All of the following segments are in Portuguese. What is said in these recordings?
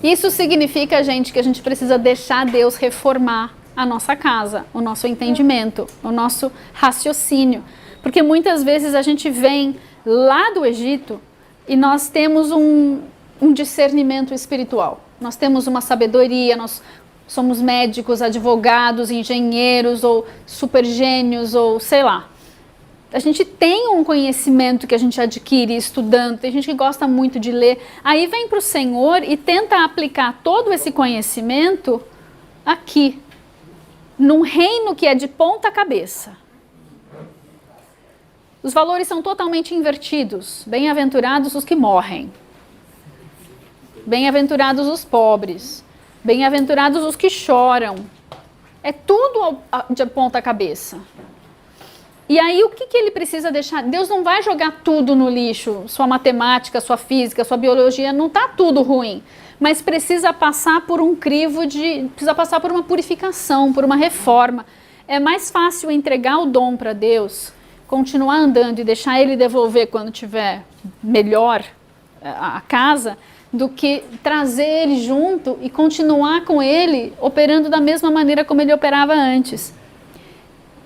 Isso significa, gente, que a gente precisa deixar Deus reformar a nossa casa, o nosso entendimento, o nosso raciocínio. Porque muitas vezes a gente vem lá do Egito e nós temos um discernimento espiritual. Nós temos uma sabedoria, nós somos médicos, advogados, engenheiros ou super gênios ou sei lá. A gente tem um conhecimento que a gente adquire estudando, tem gente que gosta muito de ler. Aí vem para o Senhor e tenta aplicar todo esse conhecimento aqui, num reino que é de ponta cabeça. Os valores são totalmente invertidos. Bem-aventurados os que morrem. Bem-aventurados os pobres. Bem-aventurados os que choram. É tudo de ponta cabeça. E aí o que ele precisa deixar? Deus não vai jogar tudo no lixo. Sua matemática, sua física, sua biologia, não está tudo ruim. Mas precisa passar por um crivo precisa passar por uma purificação, por uma reforma. É mais fácil entregar o dom para Deus, continuar andando e deixar Ele devolver quando tiver melhor a casa, do que trazer Ele junto e continuar com Ele operando da mesma maneira como Ele operava antes.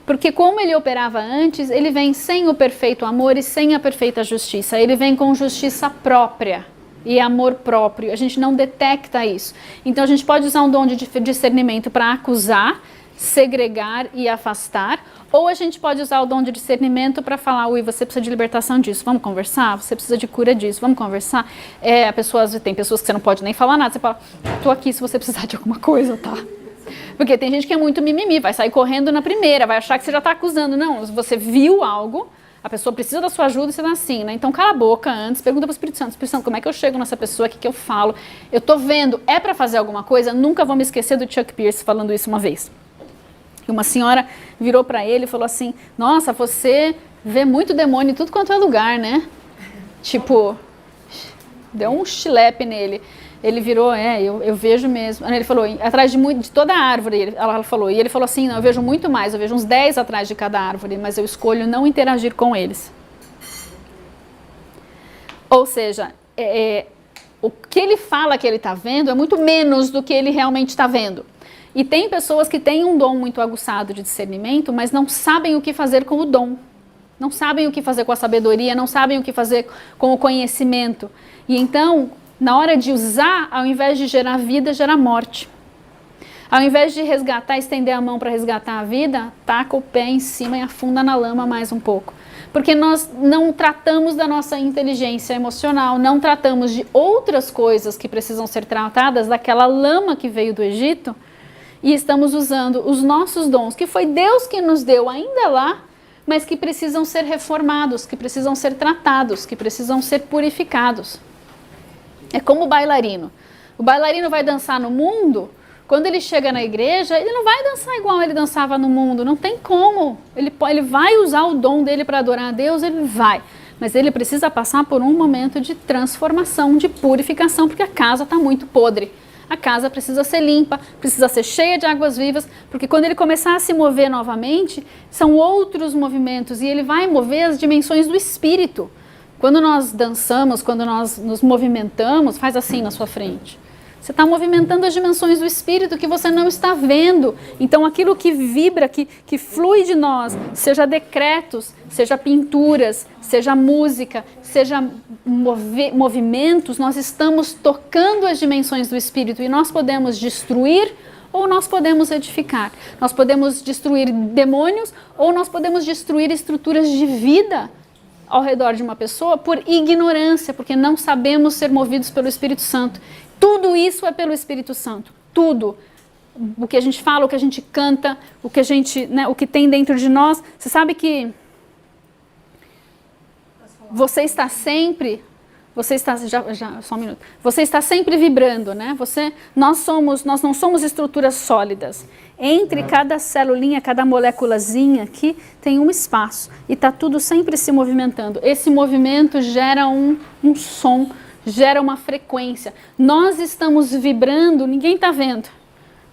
Porque como Ele operava antes, Ele vem sem o perfeito amor e sem a perfeita justiça. Ele vem com justiça própria e amor próprio. A gente não detecta isso. Então a gente pode usar um dom de discernimento para acusar, segregar e afastar, ou a gente pode usar o dom de discernimento para falar, ui, você precisa de libertação disso, vamos conversar? Você precisa de cura disso, vamos conversar? Tem pessoas que você não pode nem falar nada, você fala, tô aqui se você precisar de alguma coisa, tá? Porque tem gente que é muito mimimi, vai sair correndo na primeira, vai achar que você já está acusando. Não, você viu algo, a pessoa precisa da sua ajuda e você está assim, né? Então cala a boca antes, pergunta para o Espírito Santo, como é que eu chego nessa pessoa, o que eu falo? Eu tô vendo, é para fazer alguma coisa? Nunca vou me esquecer do Chuck Pierce falando isso uma vez. Uma senhora virou para ele e falou assim, nossa, você vê muito demônio em tudo quanto é lugar, né? Tipo, deu um chilepe nele. Ele virou, eu vejo mesmo. Ele falou, atrás de toda a árvore, ela falou. E ele falou assim, não, eu vejo muito mais, eu vejo uns 10 atrás de cada árvore, mas eu escolho não interagir com eles. Ou seja, o que ele fala que ele está vendo é muito menos do que ele realmente está vendo. E tem pessoas que têm um dom muito aguçado de discernimento, mas não sabem o que fazer com o dom. Não sabem o que fazer com a sabedoria, não sabem o que fazer com o conhecimento. E então, na hora de usar, ao invés de gerar vida, gera morte. Ao invés de resgatar, estender a mão para resgatar a vida, taca o pé em cima e afunda na lama mais um pouco. Porque nós não tratamos da nossa inteligência emocional, não tratamos de outras coisas que precisam ser tratadas, daquela lama que veio do Egito, e estamos usando os nossos dons, que foi Deus que nos deu ainda lá, mas que precisam ser reformados, que precisam ser tratados, que precisam ser purificados. É como o bailarino. O bailarino vai dançar no mundo, quando ele chega na igreja, ele não vai dançar igual ele dançava no mundo, não tem como. Ele vai usar o dom dele para adorar a Deus, ele vai. Mas ele precisa passar por um momento de transformação, de purificação, porque a casa está muito podre. A casa precisa ser limpa, precisa ser cheia de águas vivas, porque quando ele começar a se mover novamente, são outros movimentos e ele vai mover as dimensões do espírito. Quando nós dançamos, quando nós nos movimentamos, faz assim na sua frente. Você está movimentando as dimensões do espírito que você não está vendo. Então aquilo que vibra, que flui de nós, seja decretos, seja pinturas, seja música, seja movimentos, nós estamos tocando as dimensões do espírito e nós podemos destruir ou nós podemos edificar. Nós podemos destruir demônios ou nós podemos destruir estruturas de vida ao redor de uma pessoa por ignorância, porque não sabemos ser movidos pelo Espírito Santo. Tudo isso é pelo Espírito Santo, tudo. O que a gente fala, o que a gente canta, o que a gente, né, o que tem dentro de nós. Você sabe que você está sempre, só um minuto. Você está sempre vibrando, né? Nós não somos estruturas sólidas. Entre cada celulinha, cada moléculazinha aqui tem um espaço e está tudo sempre se movimentando. Esse movimento gera um som, gera uma frequência. Nós estamos vibrando, ninguém está vendo.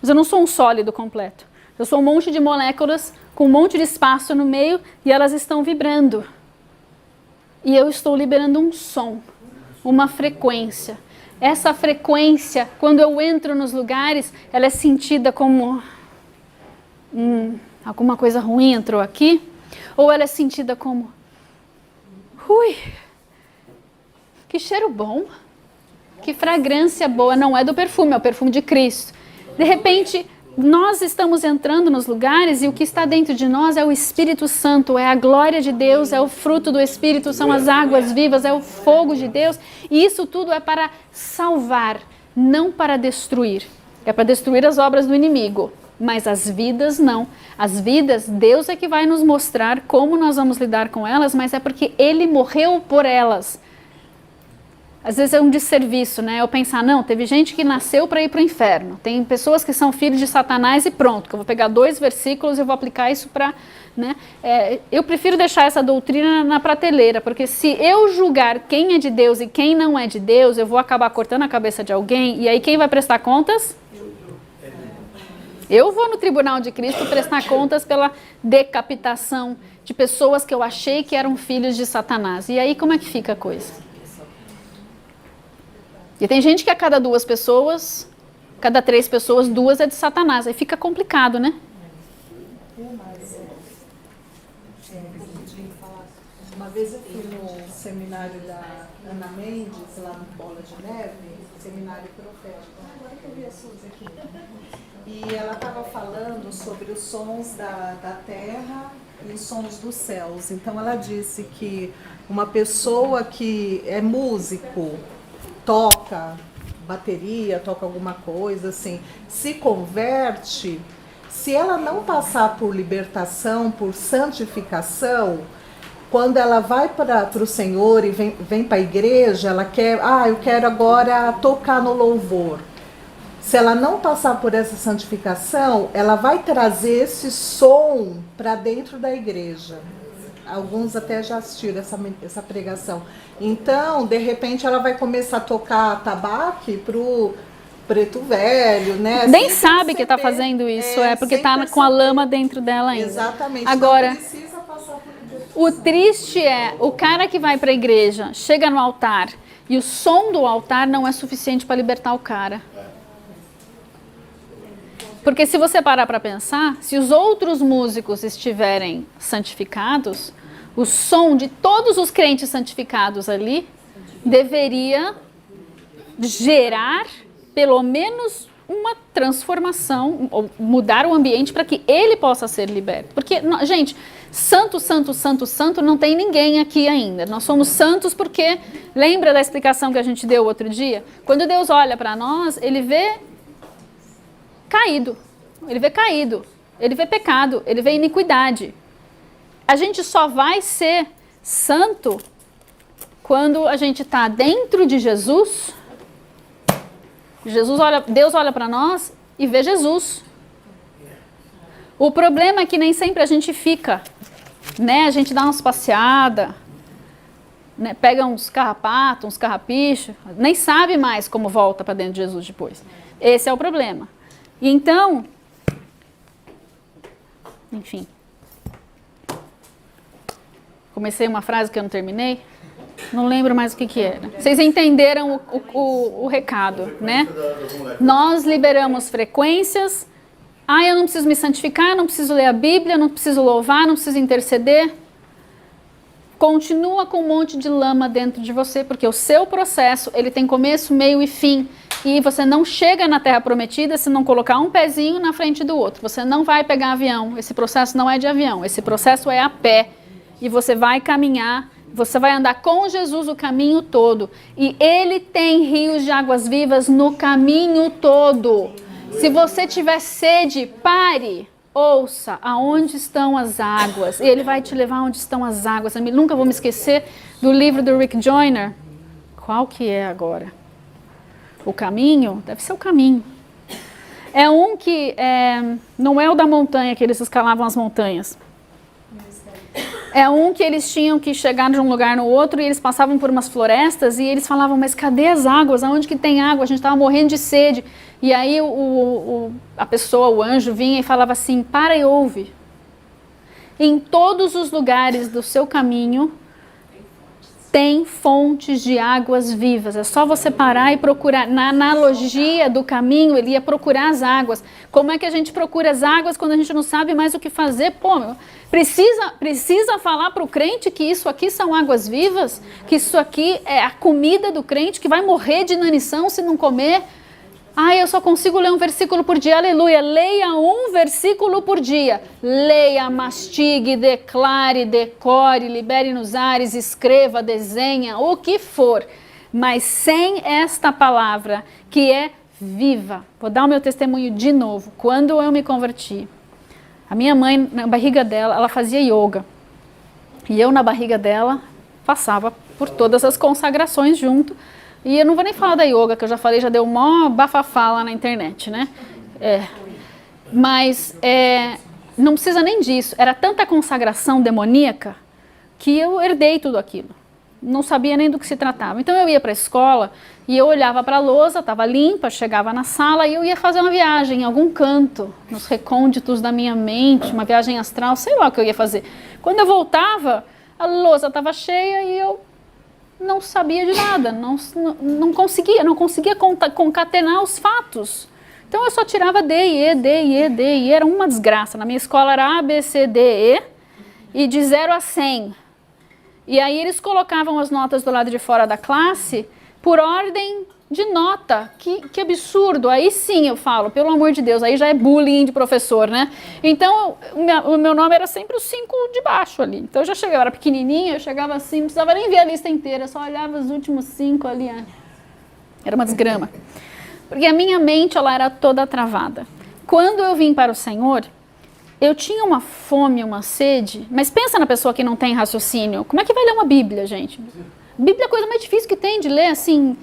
Mas eu não sou um sólido completo. Eu sou um monte de moléculas com um monte de espaço no meio e elas estão vibrando. E eu estou liberando um som, uma frequência. essa frequência, quando eu entro nos lugares, ela é sentida como alguma coisa ruim entrou aqui, ou ela é sentida como ui, que cheiro bom, que fragrância boa. Não é do perfume, é o perfume de Cristo. De repente, nós estamos entrando nos lugares e o que está dentro de nós é o Espírito Santo, é a glória de Deus, é o fruto do Espírito, são as águas vivas, é o fogo de Deus. E isso tudo é para salvar, não para destruir. É para destruir as obras do inimigo, mas as vidas não. As vidas, Deus é que vai nos mostrar como nós vamos lidar com elas, mas é porque Ele morreu por elas. Às vezes é um desserviço, né? Eu pensar, não, teve gente que nasceu para ir para o inferno. Tem pessoas que são filhos de Satanás e pronto, que eu vou pegar 2 versículos e eu vou aplicar isso para... Né? Eu prefiro deixar essa doutrina na prateleira, porque se eu julgar quem é de Deus e quem não é de Deus, eu vou acabar cortando a cabeça de alguém, e aí quem vai prestar contas? Eu vou no tribunal de Cristo prestar contas pela decapitação de pessoas que eu achei que eram filhos de Satanás. E aí como é que fica a coisa? E tem gente que a cada 2 pessoas, cada 3 pessoas, 2 é de Satanás. Aí fica complicado, né? Uma vez eu fui no seminário da Ana Mendes, lá no Bola de Neve, seminário profético. Agora que eu vi a Suzy aqui. E ela estava falando sobre os sons da terra e os sons dos céus. Então ela disse que uma pessoa que é músico, toca bateria, toca alguma coisa assim, se converte, se ela não passar por libertação, por santificação, quando ela vai para o Senhor e vem para a igreja, ela quer, eu quero agora tocar no louvor. Se ela não passar por essa santificação, ela vai trazer esse som para dentro da igreja. Alguns até já assistiram essa pregação. Então, de repente, ela vai começar a tocar atabaque pro preto velho, né? Nem sabe que está fazendo isso, porque está com a lama dentro dela ainda. Exatamente. Agora, não precisa passar por o triste é, o cara que vai para a igreja, chega no altar, e o som do altar não é suficiente para libertar o cara. Porque se você parar para pensar, se os outros músicos estiverem santificados, o som de todos os crentes santificados ali deveria gerar pelo menos uma transformação, ou mudar o ambiente para que ele possa ser liberto. Porque, gente, santo, santo, santo, santo não tem ninguém aqui ainda. Nós somos santos porque, lembra da explicação que a gente deu outro dia? Quando Deus olha para nós, Ele vê caído, Ele vê pecado, Ele vê iniquidade. A gente só vai ser santo quando a gente está dentro de Jesus. Deus olha para nós e vê Jesus. O problema é que nem sempre a gente fica, né? A gente dá umas passeadas, né? Pega uns carrapatos, uns carrapichos, nem sabe mais como volta para dentro de Jesus depois. Esse é o problema. E então, enfim, comecei uma frase que eu não terminei, não lembro mais o que era. Vocês entenderam o recado, né? Nós liberamos frequências. Eu não preciso me santificar, eu não preciso ler a Bíblia, eu não preciso louvar, não preciso interceder. Continua com um monte de lama dentro de você, porque o seu processo, ele tem começo, meio e fim. E você não chega na Terra Prometida se não colocar um pezinho na frente do outro. Você não vai pegar avião. Esse processo não é de avião. Esse processo é a pé. E você vai caminhar, você vai andar com Jesus o caminho todo. E Ele tem rios de águas vivas no caminho todo. Se você tiver sede, pare. Ouça, aonde estão as águas? E Ele vai te levar onde estão as águas. Eu nunca vou me esquecer do livro do Rick Joyner. Qual que é agora? O caminho? Deve ser o caminho. É um que não é o da montanha, que eles escalavam as montanhas. É um que eles tinham que chegar de um lugar no outro e eles passavam por umas florestas e eles falavam, mas cadê as águas? Aonde que tem água? A gente estava morrendo de sede. E aí a pessoa, o anjo, vinha e falava assim, para e ouve. Em todos os lugares do seu caminho tem fontes de águas vivas. É só você parar e procurar. Na analogia do caminho, ele ia procurar as águas. Como é que a gente procura as águas quando a gente não sabe mais o que fazer? Pô, precisa falar para o crente que isso aqui são águas vivas? Que isso aqui é a comida do crente, que vai morrer de inanição se não comer? Eu só consigo ler um versículo por dia. Aleluia. Leia um versículo por dia. Leia, mastigue, declare, decore, libere nos ares, escreva, desenha, o que for. Mas sem esta palavra que é viva. Vou dar o meu testemunho de novo. Quando eu me converti, a minha mãe, na barriga dela, ela fazia yoga. E eu, na barriga dela, passava por todas as consagrações junto. E eu não vou nem falar da yoga, que eu já falei, já deu mó bafafá lá na internet, né? Mas não precisa nem disso. Era tanta consagração demoníaca que eu herdei tudo aquilo. Não sabia nem do que se tratava. Então eu ia para a escola e eu olhava para a lousa, estava limpa, chegava na sala e eu ia fazer uma viagem em algum canto, nos recônditos da minha mente, uma viagem astral, sei lá o que eu ia fazer. Quando eu voltava, a lousa estava cheia e eu não sabia de nada, não conseguia concatenar os fatos. Então eu só tirava D e E, D e E, D e E, era uma desgraça. Na minha escola era A, B, C, D, E, e de 0 a 100. E aí eles colocavam as notas do lado de fora da classe por ordem de nota. Que absurdo. Aí sim eu falo, pelo amor de Deus, aí já é bullying de professor, né? Então o meu nome era sempre os 5 de baixo ali. Então eu já chegava, eu era pequenininha, eu chegava assim, não precisava nem ver a lista inteira, só olhava os últimos 5 ali. Era uma desgrama. Porque a minha mente, ela era toda travada. Quando eu vim para o Senhor, eu tinha uma fome, uma sede, mas pensa na pessoa que não tem raciocínio. Como é que vai ler uma Bíblia, gente? Bíblia é a coisa mais difícil que tem de ler, assim.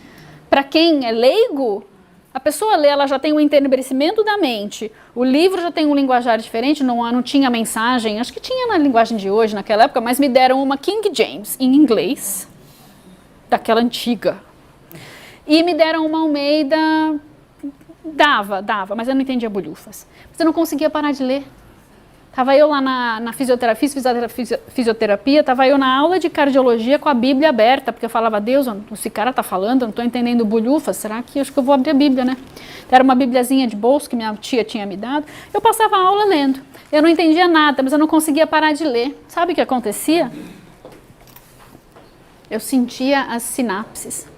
Para quem é leigo, a pessoa lê, ela já tem um entenebrecimento da mente. O livro já tem um linguajar diferente, não tinha mensagem. Acho que tinha na linguagem de hoje, naquela época, mas me deram uma King James, em inglês, daquela antiga. E me deram uma Almeida, dava, mas eu não entendia bolhufas. Mas eu não conseguia parar de ler. Estava eu lá na fisioterapia, estava eu na aula de cardiologia com a Bíblia aberta, porque eu falava, Deus, esse cara está falando, eu não estou entendendo bolhufas, será que acho que eu vou abrir a Bíblia, né? Era uma bibliazinha de bolso que minha tia tinha me dado. Eu passava a aula lendo. Eu não entendia nada, mas eu não conseguia parar de ler. Sabe o que acontecia? Eu sentia as sinapses.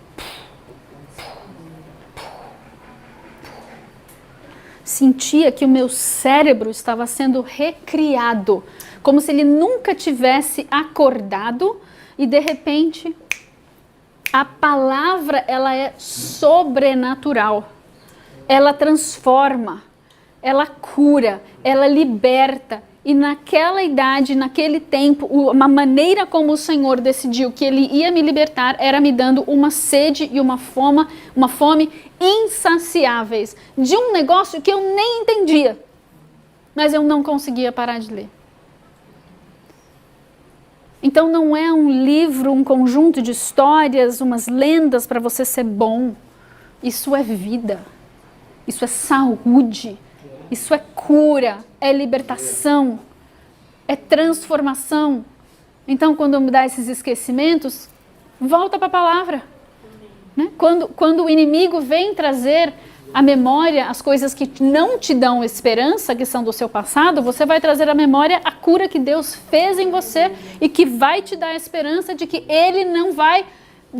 Sentia que o meu cérebro estava sendo recriado, como se ele nunca tivesse acordado e de repente a palavra, ela é sobrenatural, ela transforma, ela cura, ela liberta. E naquela idade, naquele tempo, uma maneira como o Senhor decidiu que Ele ia me libertar era me dando uma sede e uma fome insaciáveis de um negócio que eu nem entendia, mas eu não conseguia parar de ler. Então não é um livro, um conjunto de histórias, umas lendas para você ser bom. Isso é vida, isso é saúde. Isso é cura, é libertação, é transformação. Então, quando me dá esses esquecimentos, volta para a palavra. Né? Quando o inimigo vem trazer à memória as coisas que não te dão esperança, que são do seu passado, você vai trazer à memória a cura que Deus fez em você e que vai te dar a esperança de que Ele não vai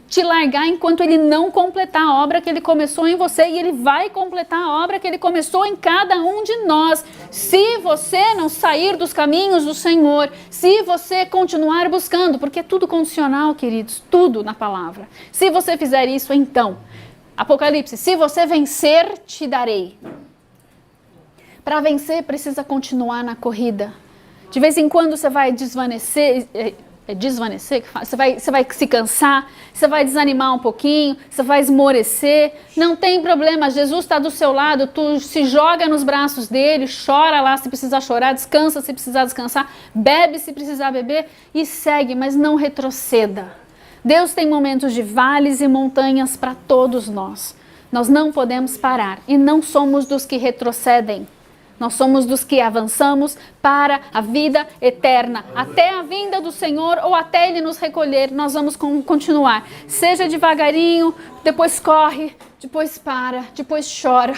te largar enquanto Ele não completar a obra que Ele começou em você, e Ele vai completar a obra que Ele começou em cada um de nós. Se você não sair dos caminhos do Senhor, se você continuar buscando, porque é tudo condicional, queridos, tudo na palavra. Se você fizer isso, então, Apocalipse, se você vencer, te darei. Para vencer, precisa continuar na corrida. De vez em quando você vai desvanecer, você vai se cansar, você vai desanimar um pouquinho, você vai esmorecer, não tem problema, Jesus está do seu lado, tu se joga nos braços dele, chora lá se precisar chorar, descansa se precisar descansar, bebe se precisar beber e segue, mas não retroceda. Deus tem momentos de vales e montanhas para todos nós. Nós não podemos parar e não somos dos que retrocedem. Nós somos dos que avançamos para a vida eterna. Até a vinda do Senhor ou até Ele nos recolher, nós vamos continuar. Seja devagarinho, depois corre, depois para, depois chora,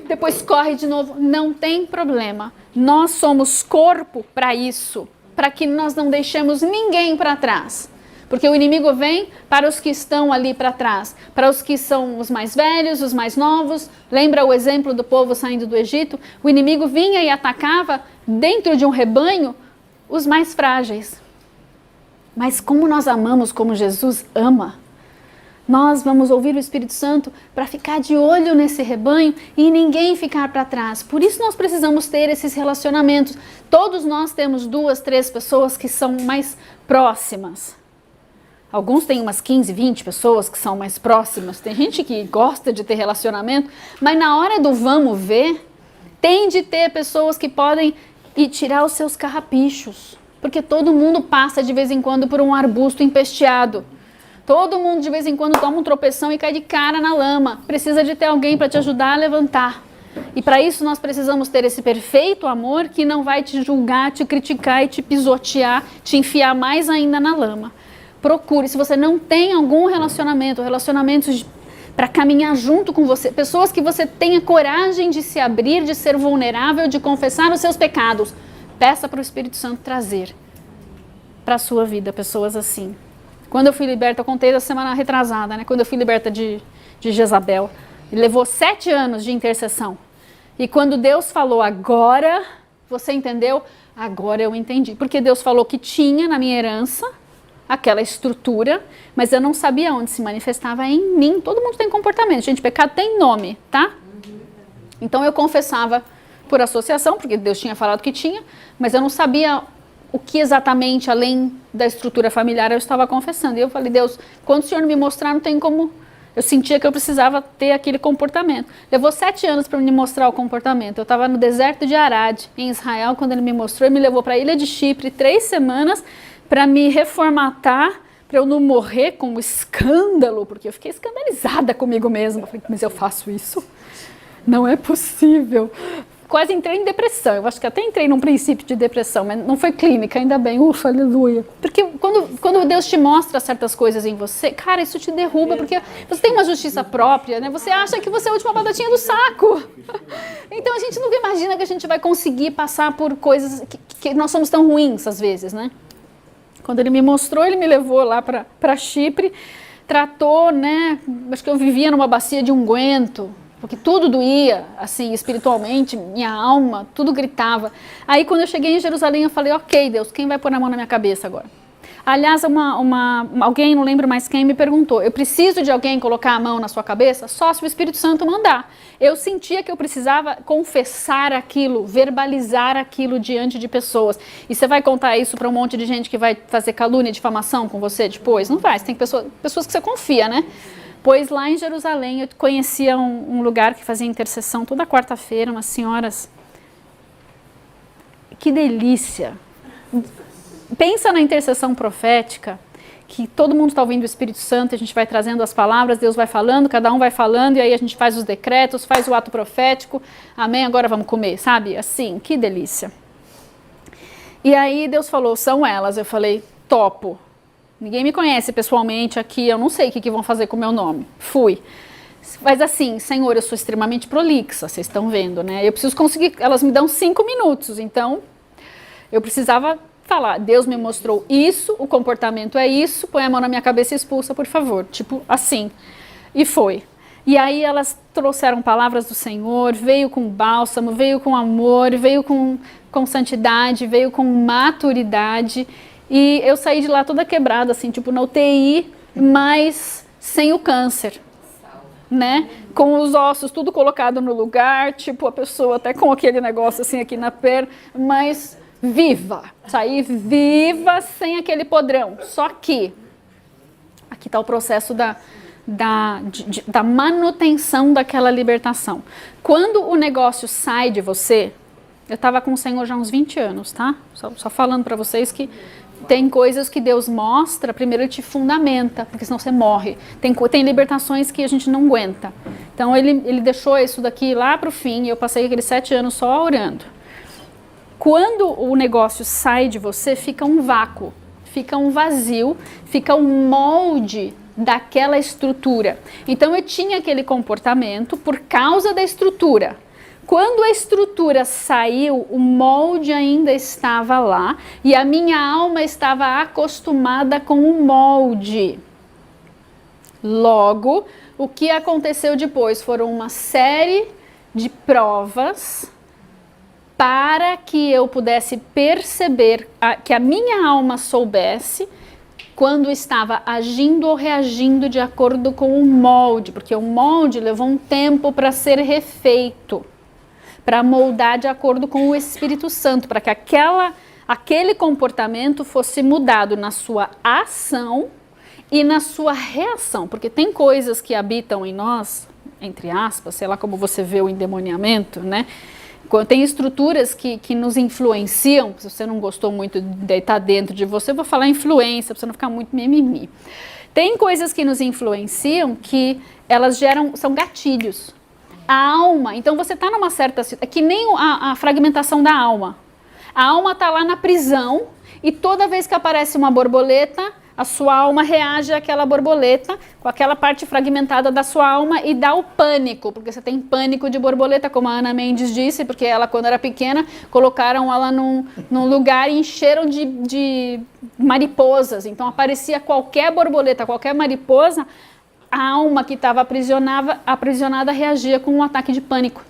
depois corre de novo. Não tem problema. Nós somos corpo para isso, para que nós não deixemos ninguém para trás. Porque o inimigo vem para os que estão ali para trás, para os que são os mais velhos, os mais novos. Lembra o exemplo do povo saindo do Egito? O inimigo vinha e atacava dentro de um rebanho os mais frágeis. Mas como nós amamos, como Jesus ama, nós vamos ouvir o Espírito Santo para ficar de olho nesse rebanho e ninguém ficar para trás. Por isso nós precisamos ter esses relacionamentos. Todos nós temos 2, 3 pessoas que são mais próximas. Alguns têm umas 15, 20 pessoas que são mais próximas. Tem gente que gosta de ter relacionamento, mas na hora do vamos ver, tem de ter pessoas que podem ir tirar os seus carrapichos. Porque todo mundo passa de vez em quando por um arbusto empesteado. Todo mundo de vez em quando toma um tropeção e cai de cara na lama. Precisa de ter alguém para te ajudar a levantar. E para isso nós precisamos ter esse perfeito amor que não vai te julgar, te criticar e te pisotear, te enfiar mais ainda na lama. Procure, se você não tem algum relacionamentos para caminhar junto com você, pessoas que você tenha coragem de se abrir, de ser vulnerável, de confessar os seus pecados, peça para o Espírito Santo trazer para a sua vida pessoas assim. Quando eu fui liberta, eu contei da semana retrasada, né? Quando eu fui liberta de Jezabel, levou 7 anos de intercessão. E quando Deus falou agora, você entendeu? Agora eu entendi. Porque Deus falou que tinha na minha herança aquela estrutura, mas eu não sabia onde se manifestava em mim. Todo mundo tem comportamento, gente, pecado tem nome, tá? Então eu confessava por associação, porque Deus tinha falado que tinha, mas eu não sabia o que exatamente, além da estrutura familiar, eu estava confessando. E eu falei, Deus, quando o Senhor me mostrar, não tem como... Eu sentia que eu precisava ter aquele comportamento. Levou 7 anos para me mostrar o comportamento. Eu estava no deserto de Arad, em Israel, quando ele me mostrou, ele me levou para a ilha de Chipre 3 semanas, para me reformatar, para eu não morrer com um escândalo, porque eu fiquei escandalizada comigo mesma. Eu falei, mas eu faço isso? Não é possível. Quase entrei em depressão, eu acho que até entrei num princípio de depressão, mas não foi clínica, ainda bem, ufa, aleluia. Porque quando Deus te mostra certas coisas em você, cara, isso te derruba, porque você tem uma justiça própria, né? Você acha que você é a última batatinha do saco. Então a gente nunca imagina que a gente vai conseguir passar por coisas que nós somos tão ruins às vezes, né? Quando ele me mostrou, ele me levou lá para Chipre, tratou, né? Acho que eu vivia numa bacia de unguento, porque tudo doía, assim, espiritualmente, minha alma, tudo gritava. Aí quando eu cheguei em Jerusalém, eu falei, ok, Deus, quem vai pôr a mão na minha cabeça agora? Aliás, alguém, não lembro mais quem, me perguntou, eu preciso de alguém colocar a mão na sua cabeça? Só se o Espírito Santo mandar. Eu sentia que eu precisava confessar aquilo, verbalizar aquilo diante de pessoas. E você vai contar isso para um monte de gente que vai fazer calúnia e difamação com você depois? Não vai, você tem pessoas que você confia, né? Pois lá em Jerusalém eu conhecia um lugar que fazia intercessão toda quarta-feira, umas senhoras. Que delícia! Pensa na intercessão profética, que todo mundo está ouvindo o Espírito Santo, a gente vai trazendo as palavras, Deus vai falando, cada um vai falando, e aí a gente faz os decretos, faz o ato profético, amém, agora vamos comer, sabe? Assim, que delícia. E aí Deus falou, são elas, eu falei, topo. Ninguém me conhece pessoalmente aqui, eu não sei o que vão fazer com o meu nome. Fui. Mas assim, Senhor, eu sou extremamente prolixa, vocês estão vendo, né? Eu preciso conseguir, elas me dão 5 minutos, então eu precisava falar, Deus me mostrou isso, o comportamento é isso, põe a mão na minha cabeça e expulsa, por favor. Tipo, assim. E foi. E aí elas trouxeram palavras do Senhor, veio com bálsamo, veio com amor, veio com santidade, veio com maturidade. E eu saí de lá toda quebrada, assim, tipo na UTI, mas sem o câncer, né? Com os ossos tudo colocado no lugar, tipo a pessoa até com aquele negócio assim aqui na perna, mas viva. Saí viva sem aquele podrão. Só que aqui está o processo da manutenção daquela libertação. Quando o negócio sai de você, eu estava com o Senhor já há uns 20 anos, tá? Só falando para vocês que Tem coisas que Deus mostra, primeiro Ele te fundamenta, porque senão você morre. Tem libertações que a gente não aguenta. Então ele deixou isso daqui lá para o fim, e eu passei aqueles 7 anos só orando. Quando o negócio sai de você, fica um vácuo, fica um vazio, fica um molde daquela estrutura. Então eu tinha aquele comportamento por causa da estrutura. Quando a estrutura saiu, o molde ainda estava lá e a minha alma estava acostumada com o molde. Logo, o que aconteceu depois foram uma série de provas para que eu pudesse perceber, que a minha alma soubesse quando estava agindo ou reagindo de acordo com o molde, porque o molde levou um tempo para ser refeito, para moldar de acordo com o Espírito Santo, para que aquele comportamento fosse mudado na sua ação e na sua reação, porque tem coisas que habitam em nós, entre aspas, sei lá como você vê o endemoniamento, né? Tem estruturas que nos influenciam. Se você não gostou muito de estar dentro de você, eu vou falar influência, para você não ficar muito mimimi. Tem coisas que nos influenciam que elas são gatilhos. A alma, então você está numa certa situação, é que nem a fragmentação da alma. A alma está lá na prisão e toda vez que aparece uma borboleta, a sua alma reage àquela borboleta, com aquela parte fragmentada da sua alma e dá o pânico, porque você tem pânico de borboleta, como a Ana Mendes disse, porque ela, quando era pequena, colocaram ela num lugar e encheram de mariposas. Então aparecia qualquer borboleta, qualquer mariposa, a alma que estava aprisionada reagia com um ataque de pânico.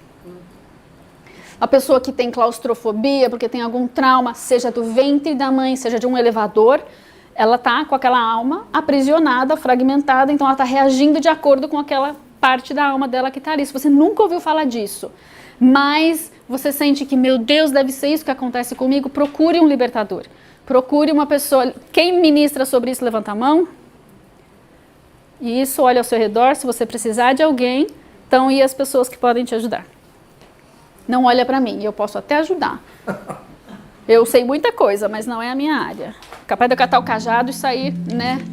A pessoa que tem claustrofobia, porque tem algum trauma, seja do ventre da mãe, seja de um elevador, ela está com aquela alma aprisionada, fragmentada, então ela está reagindo de acordo com aquela parte da alma dela que está ali. Se você nunca ouviu falar disso, mas você sente que, meu Deus, deve ser isso que acontece comigo, procure um libertador. Procure uma pessoa. Quem ministra sobre isso, levanta a mão. E isso, olha ao seu redor, se você precisar de alguém, então, e as pessoas que podem te ajudar. Não olha para mim, eu posso até ajudar. Eu sei muita coisa, mas não é a minha área. Capaz de eu catar o cajado e sair, né?